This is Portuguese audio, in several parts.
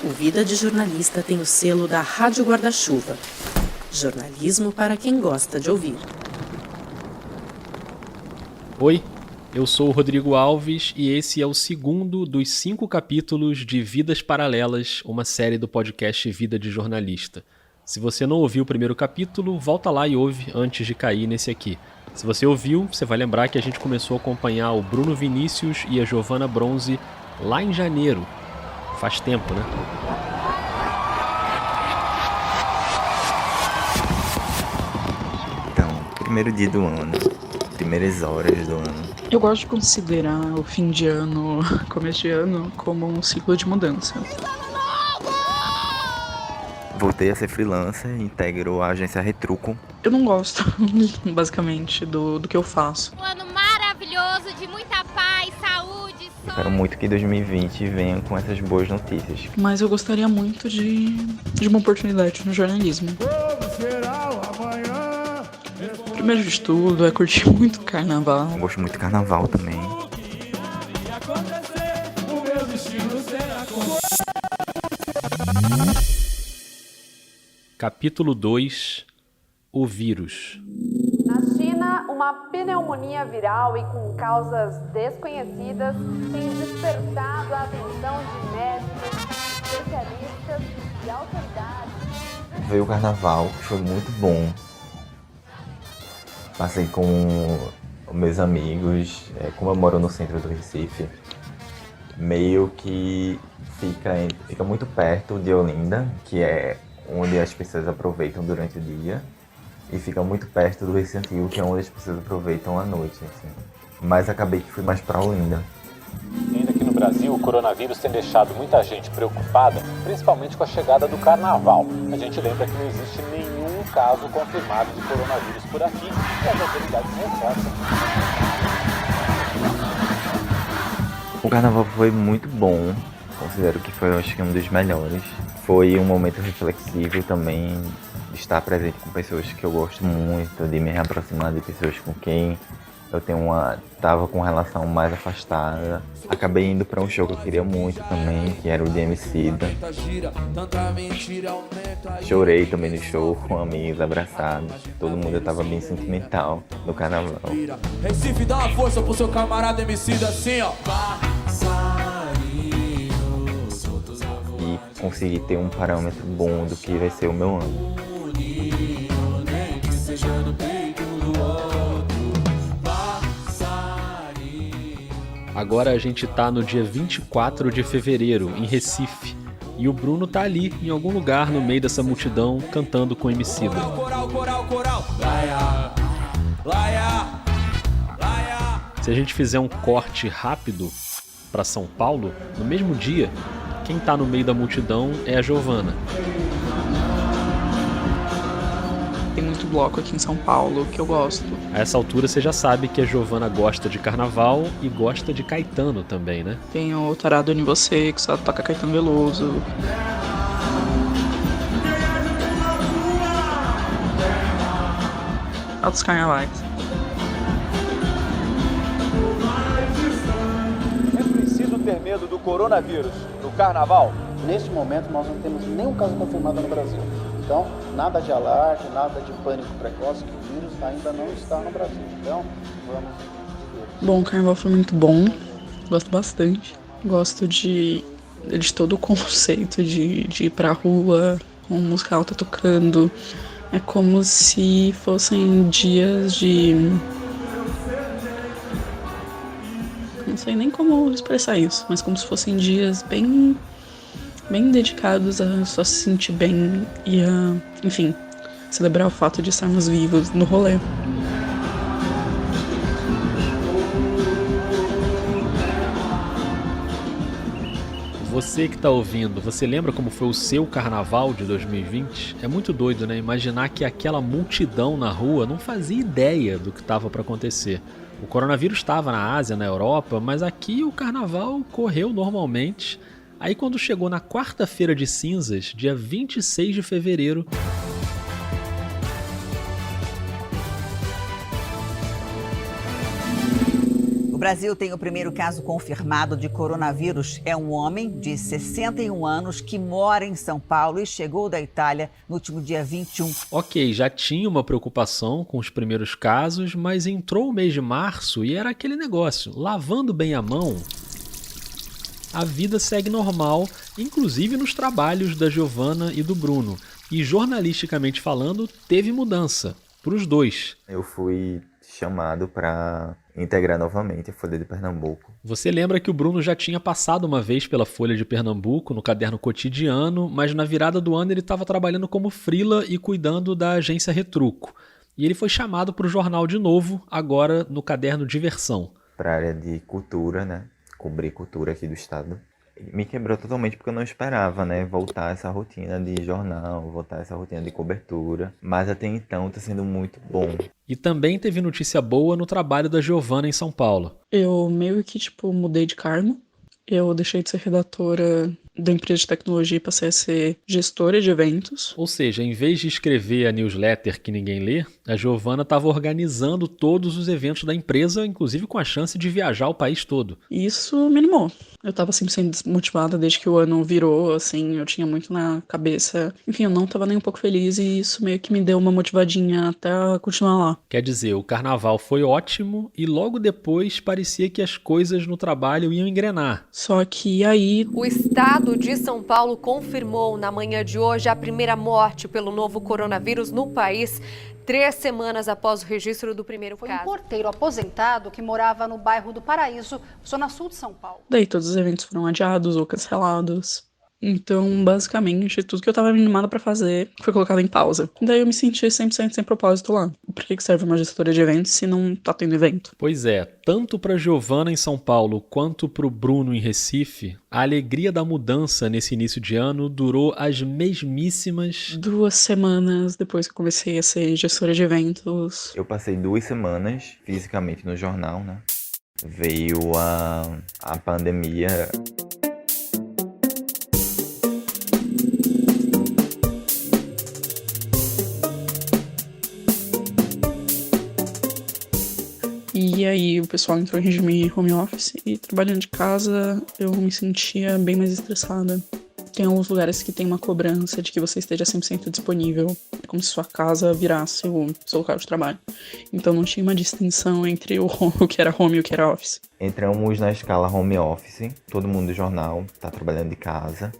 O Vida de Jornalista tem o selo da Rádio Guarda-Chuva. Jornalismo para quem gosta de ouvir. Oi, eu sou o Rodrigo Alves e esse é o segundo dos 5 capítulos de Vidas Paralelas, uma série do podcast Vida de Jornalista. Se você não ouviu o primeiro capítulo, volta lá e ouve antes de cair nesse aqui. Se você ouviu, você vai lembrar que a gente começou a acompanhar o Bruno Vinícius e a Giovana Bronze lá em janeiro. Faz tempo, né? Então, primeiro dia do ano, primeiras horas do ano. Eu gosto de considerar o fim de ano, começo de ano, como um ciclo de mudança. Voltei a ser freelancer, integro a agência Retruco. Eu não gosto, basicamente, do que eu faço. Um ano maravilhoso, de muita paz, saúde, Eu quero muito que 2020 venha com essas boas notícias. Mas eu gostaria muito de uma oportunidade no jornalismo. Primeiro de tudo é curtir muito carnaval. Eu gosto muito de carnaval também. Capítulo 2 – O vírus. Na China, uma pneumonia viral e com causas desconhecidas tem despertado a atenção de médicos, especialistas e autoridades. Veio o carnaval, que foi muito bom. Passei com meus amigos, como eu moro no centro do Recife, meio que fica muito perto de Olinda, que é onde as pessoas aproveitam durante o dia, e fica muito perto do Recife Antigo, que é onde as pessoas aproveitam à noite, assim. Mas acabei que fui mais para Olinda. Ainda aqui no Brasil, o coronavírus tem deixado muita gente preocupada, principalmente com a chegada do carnaval. A gente lembra que não existe nenhum caso confirmado de coronavírus por aqui e as autoridades reforçam. O carnaval foi muito bom, considero que foi, acho que, um dos melhores. Foi um momento reflexivo também, de estar presente com pessoas que eu gosto muito, de me reaproximar de pessoas com quem eu tava com relação mais afastada. Acabei indo para um show que eu queria muito também, que era o de Emicida. Chorei também no show com amigos, abraçados. Todo mundo estava bem sentimental no carnaval. Recife, dá uma força pro seu camarada Emicida assim, ó. E consegui ter um parâmetro bom do que vai ser o meu ano. Agora a gente tá no dia 24 de fevereiro, em Recife. E o Bruno tá ali, em algum lugar no meio dessa multidão, cantando com Emicida. Coral. Se a gente fizer um corte rápido para São Paulo, no mesmo dia, quem tá no meio da multidão é a Giovana. Tem muito bloco aqui em São Paulo que eu gosto. A essa altura você já sabe que a Giovana gosta de carnaval e gosta de Caetano também, né? Tem o Tarado em Você, que só toca Caetano Veloso. Altos carnavais. É preciso ter medo do coronavírus no carnaval? Neste momento, nós não temos nenhum caso confirmado no Brasil. Então, nada de alarde, nada de pânico precoce, que o vírus ainda não está no Brasil. Então, vamos ver. Bom, o carnaval foi muito bom. Gosto bastante. Gosto de todo o conceito de ir pra rua, com música alta tocando. É como se fossem dias de... Não sei nem como expressar isso, mas como se fossem dias bem dedicados a só se sentir bem e a, enfim, celebrar o fato de estarmos vivos no rolê. Você que tá ouvindo, você lembra como foi o seu carnaval de 2020? É muito doido, né? Imaginar que aquela multidão na rua não fazia ideia do que estava para acontecer. O coronavírus estava na Ásia, na Europa, mas aqui o carnaval correu normalmente. Aí quando chegou na quarta-feira de cinzas, dia 26 de fevereiro... No Brasil tem o primeiro caso confirmado de coronavírus. É um homem de 61 anos que mora em São Paulo e chegou da Itália no último dia 21. Ok, já tinha uma preocupação com os primeiros casos, mas entrou o mês de março e era aquele negócio, lavando bem a mão, a vida segue normal, inclusive nos trabalhos da Giovana e do Bruno. E jornalisticamente falando, teve mudança para os dois. Eu fui chamado para integrar novamente a Folha de Pernambuco. Você lembra que o Bruno já tinha passado uma vez pela Folha de Pernambuco, no caderno cotidiano, mas na virada do ano ele estava trabalhando como freela e cuidando da agência Retruco. E ele foi chamado para o jornal de novo, agora no caderno Diversão. Para a área de cultura, né? Cobrir cultura aqui do estado. Me quebrou totalmente porque eu não esperava, né? Voltar a essa rotina de jornal, voltar a essa rotina de cobertura. Mas até então está sendo muito bom. E também teve notícia boa no trabalho da Giovana em São Paulo. Eu meio que, mudei de cargo. Eu deixei de ser redatora da empresa de tecnologia e passei a ser gestora de eventos. Ou seja, em vez de escrever a newsletter que ninguém lê, a Giovana estava organizando todos os eventos da empresa, inclusive com a chance de viajar o país todo. E isso me animou. Eu tava sempre sendo desmotivada desde que o ano virou, assim, eu tinha muito na cabeça. Enfim, eu não tava nem um pouco feliz e isso meio que me deu uma motivadinha até continuar lá. Quer dizer, o carnaval foi ótimo e logo depois parecia que as coisas no trabalho iam engrenar. Só que aí... O estado de São Paulo confirmou na manhã de hoje a primeira morte pelo novo coronavírus no país, 3 semanas após o registro do primeiro caso. Foi um porteiro aposentado que morava no bairro do Paraíso, zona sul de São Paulo. Daí todos os eventos foram adiados ou cancelados. Então, basicamente, tudo que eu tava animada pra fazer foi colocado em pausa. Daí eu me senti 100% sem propósito lá. Por que serve uma gestora de eventos se não tá tendo evento? Pois é, tanto pra Giovana em São Paulo quanto pro Bruno em Recife, a alegria da mudança nesse início de ano durou as mesmíssimas 2 semanas depois que eu comecei a ser gestora de eventos. Eu passei 2 semanas fisicamente no jornal, né? Veio a pandemia. E aí o pessoal entrou em regime home office e trabalhando de casa eu me sentia bem mais estressada. Tem alguns lugares que tem uma cobrança de que você esteja 100% disponível, como se sua casa virasse o seu local de trabalho. Então não tinha uma distinção entre o que era home e o que era office. Entramos na escala home office, todo mundo do jornal está trabalhando de casa.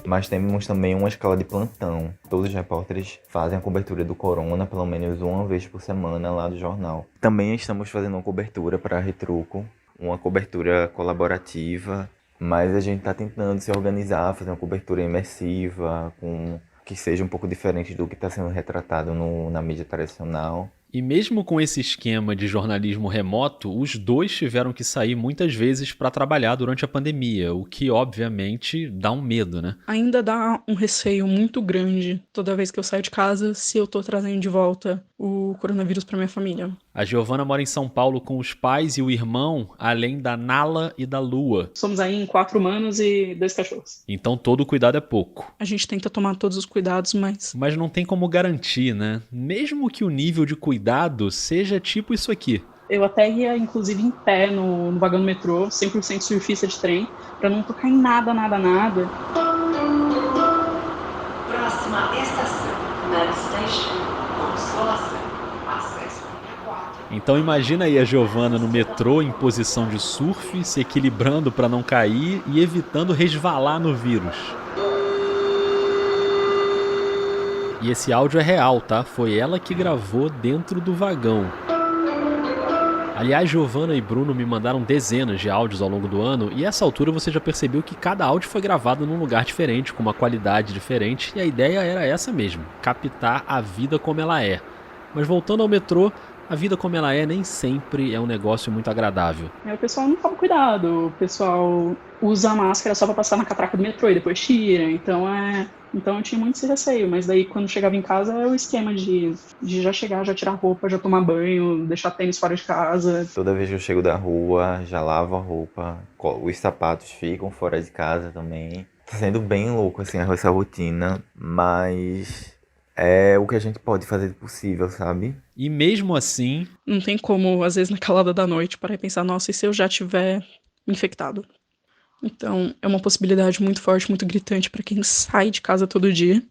Mas temos também uma escala de plantão. Todos os repórteres fazem a cobertura do corona pelo menos uma vez por semana lá do jornal. Também estamos fazendo uma cobertura para a Retruco, uma cobertura colaborativa, mas a gente está tentando se organizar, fazer uma cobertura imersiva, que seja um pouco diferente do que está sendo retratado na mídia tradicional. E mesmo com esse esquema de jornalismo remoto, os dois tiveram que sair muitas vezes para trabalhar durante a pandemia, o que obviamente dá um medo, né? Ainda dá um receio muito grande toda vez que eu saio de casa se eu tô trazendo de volta o coronavírus para minha família. A Giovana mora em São Paulo com os pais e o irmão, além da Nala e da Lua. Somos aí em 4 humanos e 2 cachorros. Então todo cuidado é pouco. A gente tenta tomar todos os cuidados, mas não tem como garantir, né? Mesmo que o nível de cuidado seja tipo isso aqui. Eu até ia, inclusive, em pé no vagão do metrô, 100% surfista de trem, pra não tocar em nada. Próxima estação, Mad Station, Consolação, acesso a 4. Então imagina aí a Giovana no metrô em posição de surf, se equilibrando para não cair e evitando resvalar no vírus. E esse áudio é real, tá? Foi ela que gravou dentro do vagão. Aliás, Giovana e Bruno me mandaram dezenas de áudios ao longo do ano e a essa altura você já percebeu que cada áudio foi gravado num lugar diferente, com uma qualidade diferente, e a ideia era essa mesmo, captar a vida como ela é. Mas voltando ao metrô, a vida como ela é nem sempre é um negócio muito agradável. O pessoal não toma cuidado, o pessoal usa a máscara só pra passar na catraca do metrô e depois tira, então eu tinha muito esse receio, mas daí quando chegava em casa é o esquema de já chegar, já tirar roupa, já tomar banho, deixar tênis fora de casa. Toda vez que eu chego da rua, já lavo a roupa, os sapatos ficam fora de casa também. Tá sendo bem louco assim essa rotina, mas é o que a gente pode fazer de possível, sabe? E mesmo assim... Não tem como, às vezes, na calada da noite, parar e pensar, nossa, e se eu já tiver infectado? Então, é uma possibilidade muito forte, muito gritante para quem sai de casa todo dia.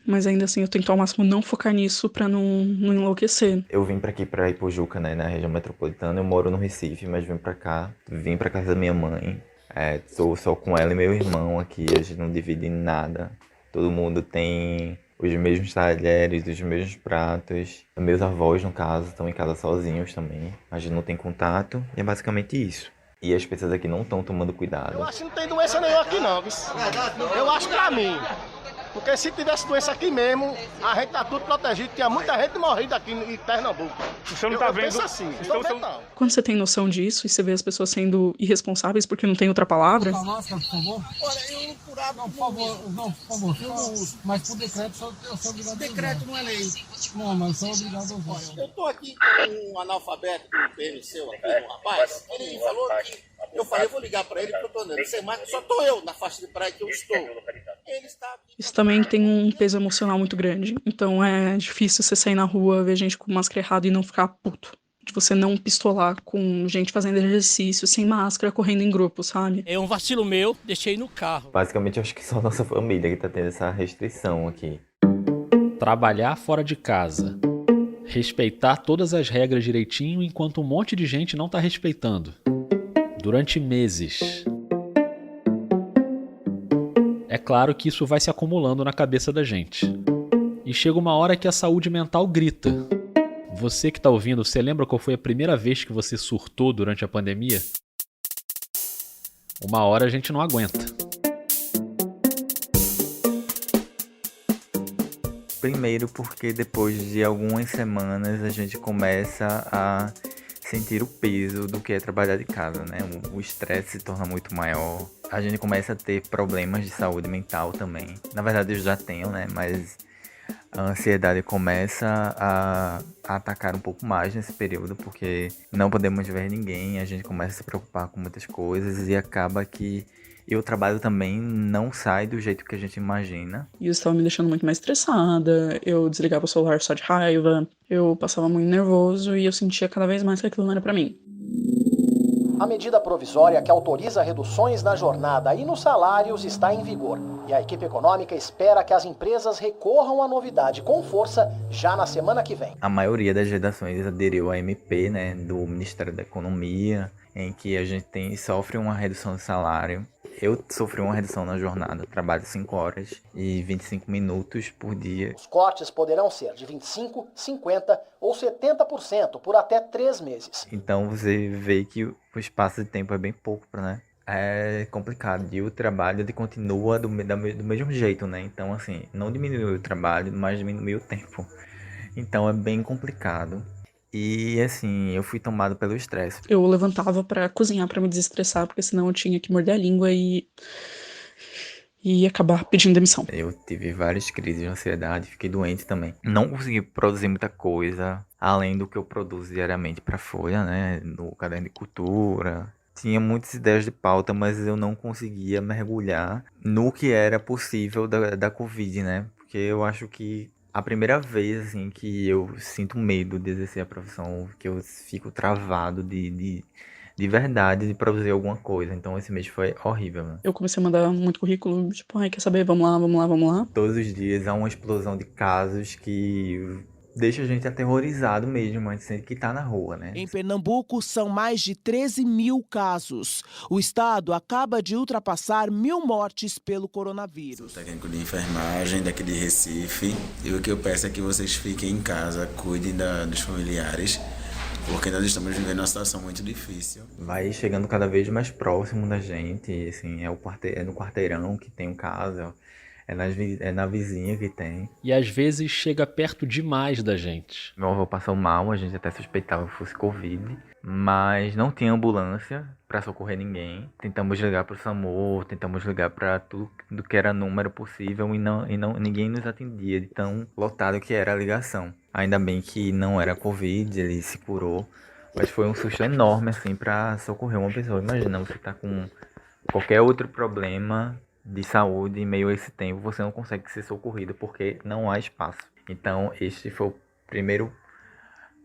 Mas ainda assim, eu tento ao máximo não focar nisso pra não enlouquecer. Eu vim pra aqui, pra Ipojuca, né, na região metropolitana. Eu moro no Recife, mas vim pra cá. Vim pra casa da minha mãe. Tô só com ela e meu irmão aqui. A gente não divide nada. Todo mundo tem os mesmos talheres, os mesmos pratos. Meus avós, no caso, estão em casa sozinhos também. A gente não tem contato. E é basicamente isso. E as pessoas aqui não estão tomando cuidado. Eu acho que não tem doença nenhuma aqui não, viu? Eu acho pra mim. Porque se tivesse doença aqui mesmo, a gente tá tudo protegido. Tinha muita gente morrida aqui em Pernambuco. Você não tá vendo? Penso assim, Então, não. Quando você tem noção disso e você vê as pessoas sendo irresponsáveis porque não tem outra palavra... Máscara, por favor. Olha, eu curado não, por favor. Mas por decreto, eu sou obrigado a usar. Decreto não é lei. Não, mas eu sou obrigado a usar. Eu tô aqui com um analfabeto do PMC aqui, um rapaz. Ele falou que... Eu falei, eu vou ligar pra ele porque eu tô andando sem máscara. Só tô eu na faixa de praia que eu estou. Ele está aqui. Isso também tem um peso emocional muito grande. Então é difícil você sair na rua, ver gente com máscara errada e não ficar puto. De você não pistolar com gente fazendo exercício, sem máscara, correndo em grupo, sabe? É um vacilo meu, deixei no carro. Basicamente, eu acho que só a nossa família que tá tendo essa restrição aqui. Trabalhar fora de casa. Respeitar todas as regras direitinho enquanto um monte de gente não tá respeitando. Durante meses. É claro que isso vai se acumulando na cabeça da gente. E chega uma hora que a saúde mental grita. Você que está ouvindo, você lembra qual foi a primeira vez que você surtou durante a pandemia? Uma hora a gente não aguenta. Primeiro porque depois de algumas semanas a gente começa a sentir o peso do que é trabalhar de casa, né? O estresse se torna muito maior. A gente começa a ter problemas de saúde mental também. Na verdade eu já tenho, né? Mas a ansiedade começa a atacar um pouco mais nesse período, porque não podemos ver ninguém, a gente começa a se preocupar com muitas coisas e acaba que o trabalho também não sai do jeito que a gente imagina. E isso estava me deixando muito mais estressada, eu desligava o celular só de raiva, eu passava muito nervoso e eu sentia cada vez mais que aquilo não era pra mim. A medida provisória que autoriza reduções na jornada e nos salários está em vigor. E a equipe econômica espera que as empresas recorram à novidade com força já na semana que vem. A maioria das redações aderiu à MP, né, do Ministério da Economia, em que a gente sofre uma redução de salário. Eu sofri uma redução na jornada, trabalho 5 horas e 25 minutos por dia. Os cortes poderão ser de 25%, 50% ou 70% por até 3 meses. Então você vê que o espaço de tempo é bem pouco, né? É complicado. E o trabalho ele continua do mesmo jeito, né? Então assim, não diminuiu o trabalho, mas diminuiu o tempo. Então é bem complicado. E assim, eu fui tomado pelo estresse. Eu levantava pra cozinhar, pra me desestressar, porque senão eu tinha que morder a língua e acabar pedindo demissão. Eu tive várias crises de ansiedade, fiquei doente também. Não consegui produzir muita coisa, além do que eu produzo diariamente pra Folha, né? No caderno de cultura. Tinha muitas ideias de pauta, mas eu não conseguia mergulhar no que era possível da Covid, né? Porque eu acho que a primeira vez, assim, que eu sinto medo de exercer a profissão, que eu fico travado de verdade de produzir alguma coisa. Então esse mês foi horrível, né? Eu comecei a mandar muito currículo, tipo, ai, quer saber, vamos lá. Todos os dias há uma explosão de casos que deixa a gente aterrorizado mesmo, a gente sente que tá na rua, né? Em Pernambuco, são mais de 13 mil casos. O estado acaba de ultrapassar 1.000 mortes pelo coronavírus. Sou técnico de enfermagem daqui de Recife. E o que eu peço é que vocês fiquem em casa, cuidem dos familiares, porque nós estamos vivendo uma situação muito difícil. Vai chegando cada vez mais próximo da gente, assim, é no quarteirão que tem um caso, é na vizinha que tem. E às vezes chega perto demais da gente. Meu avô passou mal, a gente até suspeitava que fosse Covid, mas não tinha ambulância para socorrer ninguém. Tentamos ligar para o SAMU, tentamos ligar para tudo que era número possível e ninguém nos atendia de tão lotado que era a ligação. Ainda bem que não era Covid, ele se curou, mas foi um susto enorme assim para socorrer uma pessoa. Imagina, você tá com qualquer outro problema de saúde em meio a esse tempo, você não consegue ser socorrido porque não há espaço. Então, este foi o primeiro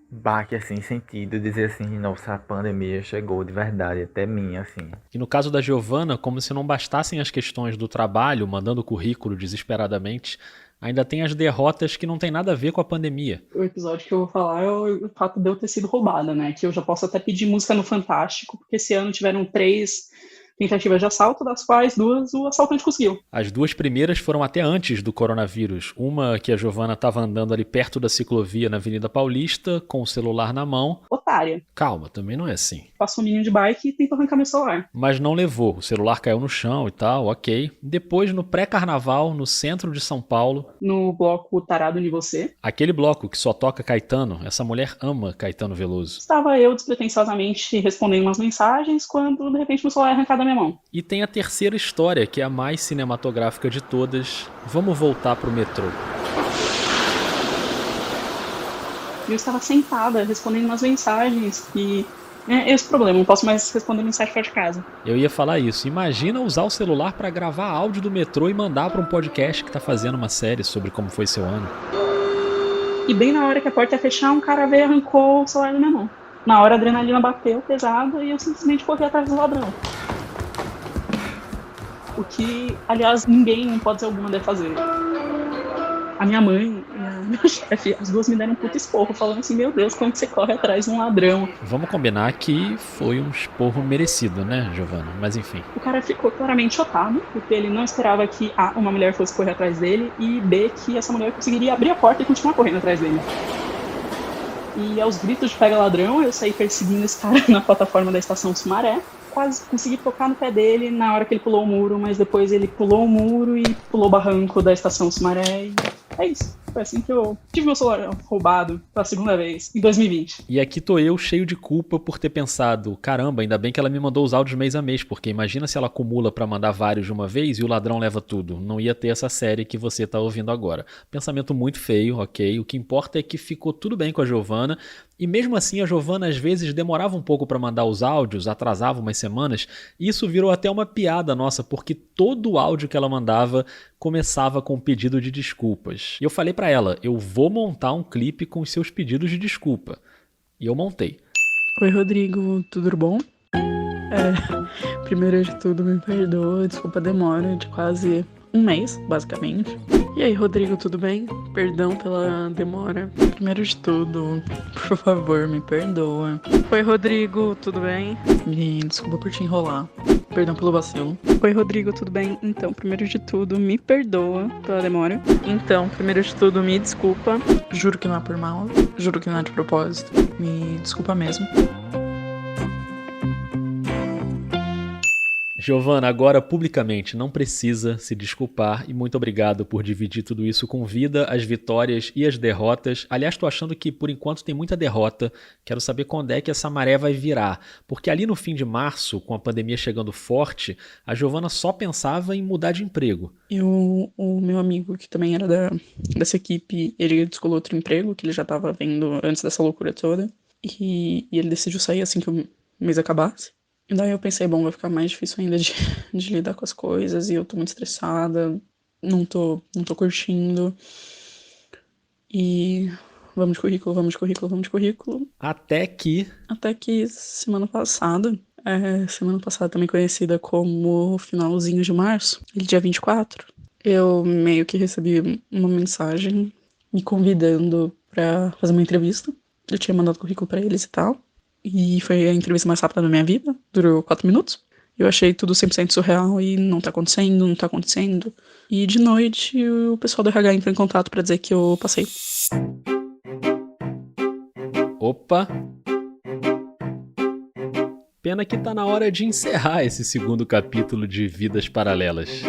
baque, assim, sentido, dizer assim, nossa, a pandemia chegou de verdade até mim, assim. E no caso da Giovana, como se não bastassem as questões do trabalho, mandando currículo desesperadamente, ainda tem as derrotas que não tem nada a ver com a pandemia. O episódio que eu vou falar é o fato de eu ter sido roubada, né? Que eu já posso até pedir música no Fantástico, porque esse ano tiveram 3 tentativas de assalto, das quais 2 o assaltante conseguiu. As 2 primeiras foram até antes do coronavírus. Uma que a Giovana estava andando ali perto da ciclovia na Avenida Paulista, com o celular na mão. Otária. Calma, também não é assim. Passou um menino de bike e tentou arrancar meu celular. Mas não levou, o celular caiu no chão e tal, ok. Depois, no pré-carnaval, no centro de São Paulo... No bloco Tarado em Você. Aquele bloco que só toca Caetano, essa mulher ama Caetano Veloso. Estava eu despretensiosamente respondendo umas mensagens, quando de repente meu celular é arrancado da minha mão. E tem a terceira história, que é a mais cinematográfica de todas. Vamos voltar pro metrô. Eu estava sentada, respondendo umas mensagens e... esse é o problema, não posso mais responder mensagem fora de casa. Eu ia falar isso. Imagina usar o celular para gravar áudio do metrô e mandar para um podcast que tá fazendo uma série sobre como foi seu ano. E bem na hora que a porta ia fechar, um cara veio e arrancou o celular da minha mão. Na hora a adrenalina bateu pesado e eu simplesmente corri atrás do ladrão. O que, aliás, ninguém, hipótese alguma, deve fazer. A minha mãe e a minha chefe, as 2 me deram um puto esporro, falando assim, meu Deus, como que você corre atrás de um ladrão? Vamos combinar que foi um esporro merecido, né, Giovana? Mas enfim. O cara ficou claramente chocado, porque ele não esperava que A, uma mulher fosse correr atrás dele, e B, que essa mulher conseguiria abrir a porta e continuar correndo atrás dele. E aos gritos de pega ladrão, eu saí perseguindo esse cara na plataforma da estação Sumaré. Quase consegui tocar no pé dele na hora que ele pulou o muro, mas depois ele pulou o muro e pulou o barranco da estação Sumaré e é isso. Foi assim que eu tive meu celular roubado pela segunda vez, em 2020. E aqui tô eu cheio de culpa por ter pensado, caramba, ainda bem que ela me mandou os áudios mês a mês, porque imagina se ela acumula pra mandar vários de uma vez e o ladrão leva tudo. Não ia ter essa série que você tá ouvindo agora. Pensamento muito feio, ok? O que importa é que ficou tudo bem com a Giovana. E mesmo assim a Giovana às vezes demorava um pouco para mandar os áudios, atrasava umas semanas, e isso virou até uma piada nossa, porque todo o áudio que ela mandava começava com um pedido de desculpas. E eu falei para ela, eu vou montar um clipe com os seus pedidos de desculpa. E eu montei. Oi, Rodrigo, tudo bom? Primeiro de tudo, me perdoa, desculpa a demora de quase um mês, basicamente. E aí, Rodrigo, tudo bem? Perdão pela demora. Primeiro de tudo, por favor, me perdoa. Oi, Rodrigo, tudo bem? Me desculpa por te enrolar. Perdão pelo vacilo. Oi, Rodrigo, tudo bem? Então, primeiro de tudo, me perdoa pela demora. Então, primeiro de tudo, me desculpa. Juro que não é por mal. Juro que não é de propósito. Me desculpa mesmo. Giovana, agora publicamente não precisa se desculpar e muito obrigado por dividir tudo isso com vida, as vitórias e as derrotas. Aliás, tô achando que por enquanto tem muita derrota. Quero saber quando é que essa maré vai virar. Porque ali no fim de março, com a pandemia chegando forte, a Giovana só pensava em mudar de emprego. E o meu amigo, que também era dessa equipe, ele descolou outro emprego que ele já estava vendo antes dessa loucura toda. E ele decidiu sair assim que o mês acabasse. E daí eu pensei, bom, vai ficar mais difícil ainda de lidar com as coisas, e eu tô muito estressada, não tô curtindo. E vamos de currículo. Até que semana passada também conhecida como finalzinho de março, dia 24, eu meio que recebi uma mensagem me convidando pra fazer uma entrevista. Eu tinha mandado currículo pra eles e tal. E foi a entrevista mais rápida da minha vida, durou 4 minutos. Eu achei tudo 100% surreal e não tá acontecendo. E de noite o pessoal do RH entrou em contato pra dizer que eu passei. Opa! Pena que tá na hora de encerrar esse segundo capítulo de Vidas Paralelas.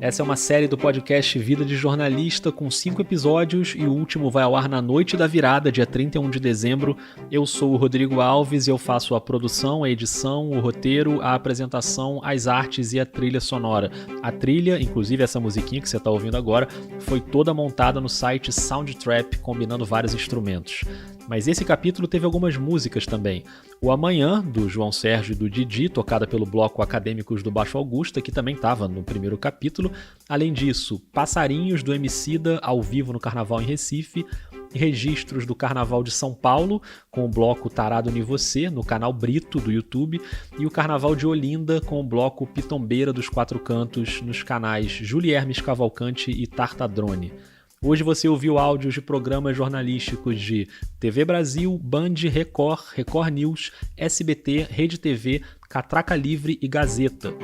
Essa é uma série do podcast Vida de Jornalista com 5 episódios e o último vai ao ar na noite da virada, dia 31 de dezembro. Eu sou o Rodrigo Alves e eu faço a produção, a edição, o roteiro, a apresentação, as artes e a trilha sonora. A trilha, inclusive essa musiquinha que você está ouvindo agora, foi toda montada no site Soundtrap, combinando vários instrumentos. Mas esse capítulo teve algumas músicas também. O Amanhã, do João Sérgio e do Didi, tocada pelo bloco Acadêmicos do Baixo Augusta, que também estava no primeiro capítulo. Além disso, Passarinhos, do Emicida, ao vivo no Carnaval em Recife. Registros do Carnaval de São Paulo, com o bloco Tarado Ni Você, no canal Brito do YouTube, e o Carnaval de Olinda, com o bloco Pitombeira dos Quatro Cantos, nos canais Juliermes Cavalcante e Tartadrone. Hoje você ouviu áudios de programas jornalísticos de TV Brasil, Band, Record, Record News, SBT, Rede TV, Catraca Livre e Gazeta.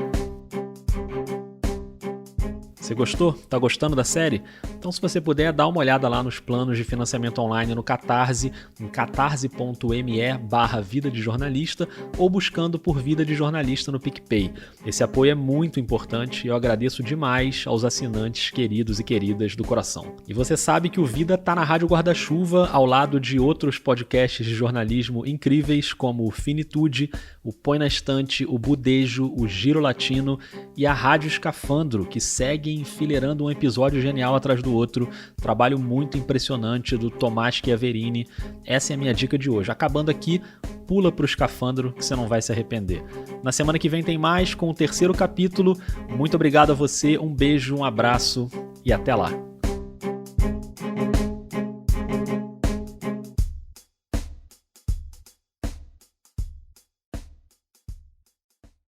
Você gostou? Tá gostando da série? Então, se você puder, dá uma olhada lá nos planos de financiamento online no Catarse, em catarse.me/Vida de Jornalista, ou buscando por Vida de Jornalista no PicPay. Esse apoio é muito importante e eu agradeço demais aos assinantes queridos e queridas do coração. E você sabe que o Vida tá na Rádio Guarda-Chuva, ao lado de outros podcasts de jornalismo incríveis, como o Finitude, o Põe na Estante, o Budejo, o Giro Latino e a Rádio Escafandro, que segue enfileirando um episódio genial atrás do outro. Trabalho muito impressionante do Tomás Chiaverini. Essa é a minha dica de hoje. Acabando aqui, pula pro Escafandro que você não vai se arrepender. Na semana que vem tem mais com o terceiro capítulo. Muito obrigado a você, um beijo, um abraço e até lá.